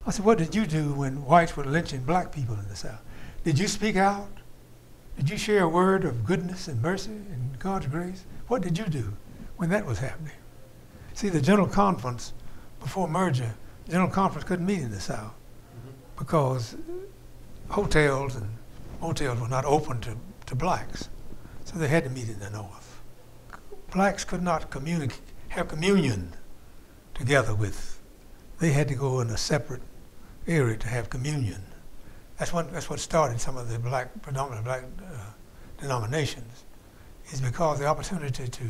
I said, what did you do when whites were lynching black people in the South? Did you speak out? Did you share a word of goodness and mercy and God's grace? What did you do when that was happening? See, the General Conference, before merger, the General Conference couldn't meet in the South because hotels and motels were not open to blacks. So they had to meet in the North. Blacks could not have communion together with. They had to go in a separate area to have communion. That's what started some of the predominantly black denominations, is because the opportunity to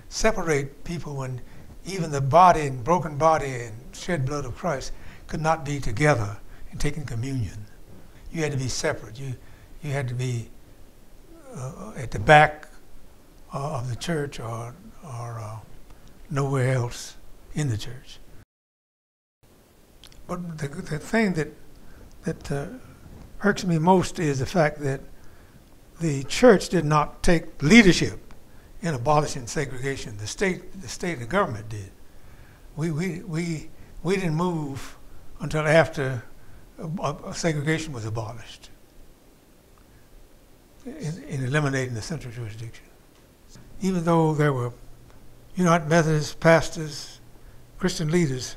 separate people when even the body and broken body and shed blood of Christ could not be together in taking communion. You had to be separate. You had to be at the back of the church or nowhere else in the church. But the thing that irks me most is the fact that the church did not take leadership in abolishing segregation. The state and the government did. We didn't move until after segregation was abolished in eliminating the central jurisdiction. Even though there were United Methodist pastors, Christian leaders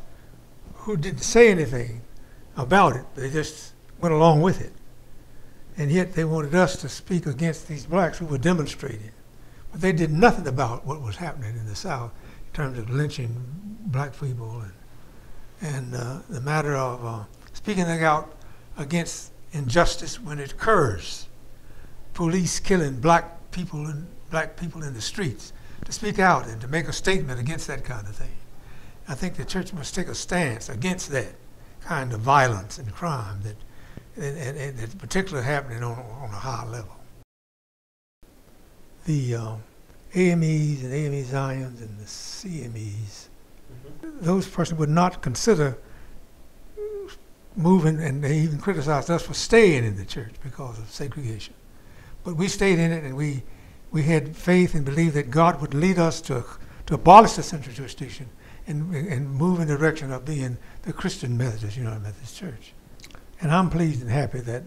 who didn't say anything about it, they just went along with it. And yet they wanted us to speak against these blacks who were demonstrating. But they did nothing about what was happening in the South in terms of lynching black people and the matter of speaking out against injustice when it occurs. Police killing black people in the streets. To speak out and to make a statement against that kind of thing. I think the church must take a stance against that kind of violence and crime that's particularly happening on a high level. The AMEs and AME Zions and the CMEs, those persons would not consider moving, and they even criticized us for staying in the church because of segregation. But we stayed in it, and we had faith and believed that God would lead us to abolish the central jurisdiction and move in the direction of being the Christian Methodist, United Methodist Church. And I'm pleased and happy that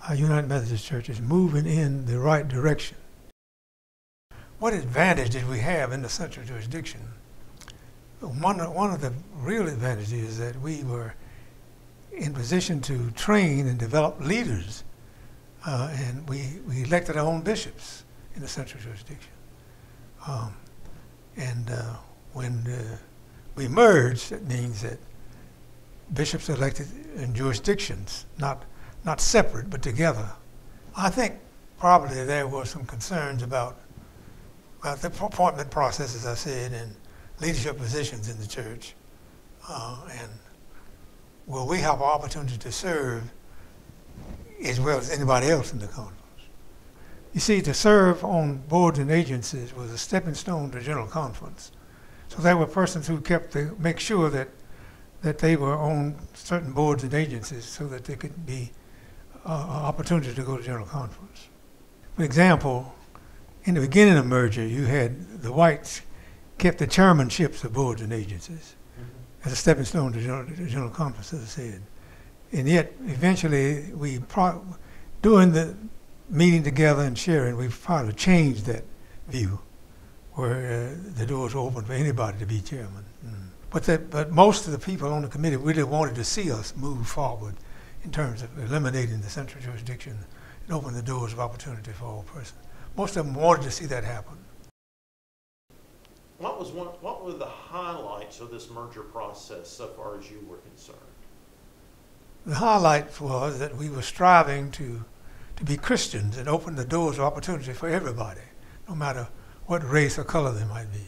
our United Methodist Church is moving in the right direction. What advantage did we have in the central jurisdiction? One of the real advantages is that we were in position to train and develop leaders, and we elected our own bishops in the central jurisdiction. When we merged, that means that bishops are elected in jurisdictions, not separate, but together. I think probably there were some concerns about the appointment process, as I said, and leadership positions in the church. And will we have an opportunity to serve as well as anybody else in the conference? You see, to serve on boards and agencies was a stepping stone to General Conference. So there were persons who kept to make sure that they were on certain boards and agencies so that there could be an opportunity to go to General Conference. For example, in the beginning of merger, you had the whites kept the chairmanships of boards and agencies as a stepping stone to General Conference, as I said. And yet, eventually, during the meeting together and sharing, we probably changed that view, where the doors were open for anybody to be chairman. But most of the people on the committee really wanted to see us move forward in terms of eliminating the central jurisdiction and open the doors of opportunity for all persons. Most of them wanted to see that happen. What were the highlights of this merger process so far as you were concerned? The highlight was that we were striving to be Christians and open the doors of opportunity for everybody, no matter what race or color they might be.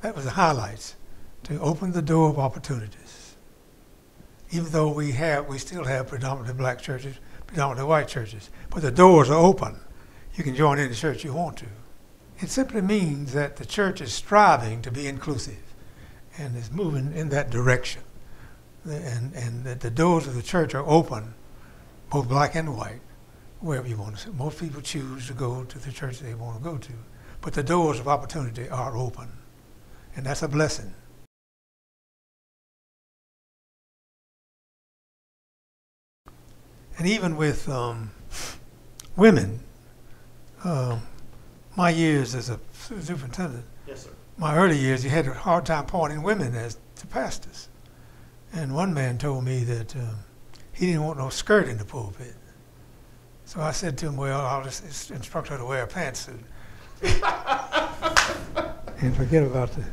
That was the highlights, to open the door of opportunities. Even though we still have predominantly black churches, predominantly white churches, but the doors are open. You can join any church you want to. It simply means that the church is striving to be inclusive and is moving in that direction. And that the doors of the church are open, both black and white, wherever you want to. Most people choose to go to the church they want to go to, but the doors of opportunity are open, and that's a blessing. And even with women, my years as a superintendent, Yes, sir. my early years, you had a hard time appointing women as to pastors. And one man told me that he didn't want no skirt in the pulpit. So I said to him, well, I'll just instruct her to wear a pantsuit. And forget about the